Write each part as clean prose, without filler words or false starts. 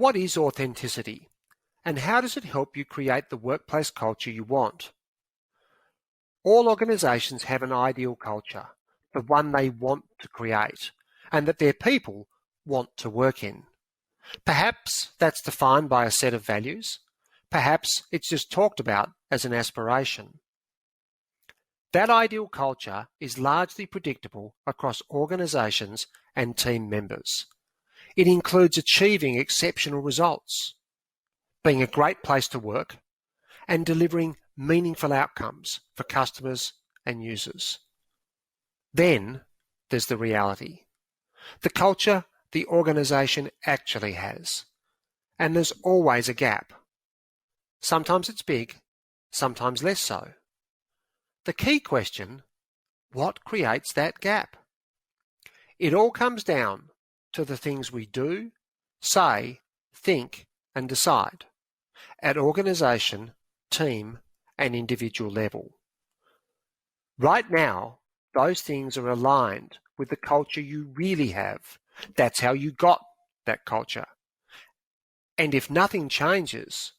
What is authenticity, and how does it help you create the workplace culture you want? All organisations have an ideal culture, the one they want to create, and that their people want to work in. Perhaps that's defined by a set of values. Perhaps it's just talked about as an aspiration. That ideal culture is largely predictable across organisations and team members. It includes achieving exceptional results, being a great place to work, and delivering meaningful outcomes for customers and users. Then there's the reality, the culture the organisation actually has. And there's always a gap. Sometimes it's big, sometimes less so. The key question, what creates that gap? It all comes down to the things we do, say, think, and decide at organisation, team, and individual level. Right now, those things are aligned with the culture you really have. That's how you got that culture. And if nothing changes,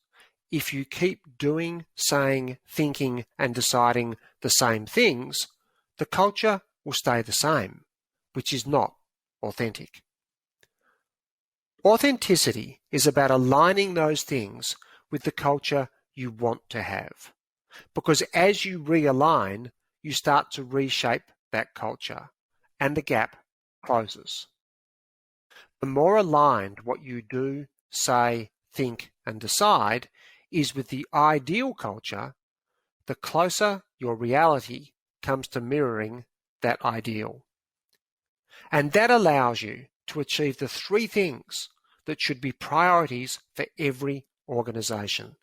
if you keep doing, saying, thinking, and deciding the same things, the culture will stay the same, which is not authentic. Authenticity is about aligning those things with the culture you want to have. Because as you realign, you start to reshape that culture, and the gap closes. The more aligned what you do, say, think, and decide is with the ideal culture, the closer your reality comes to mirroring that ideal. And that allows you to achieve the three things that should be priorities for every organisation: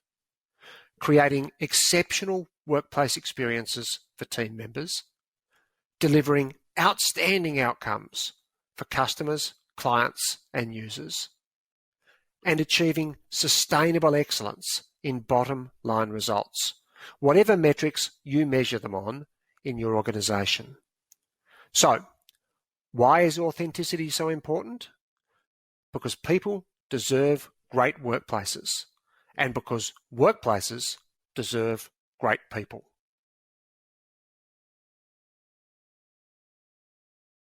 creating exceptional workplace experiences for team members, delivering outstanding outcomes for customers, clients, and users, and achieving sustainable excellence in bottom line results, whatever metrics you measure them on in your organisation. So, why is authenticity so important? Because people deserve great workplaces, and because workplaces deserve great people.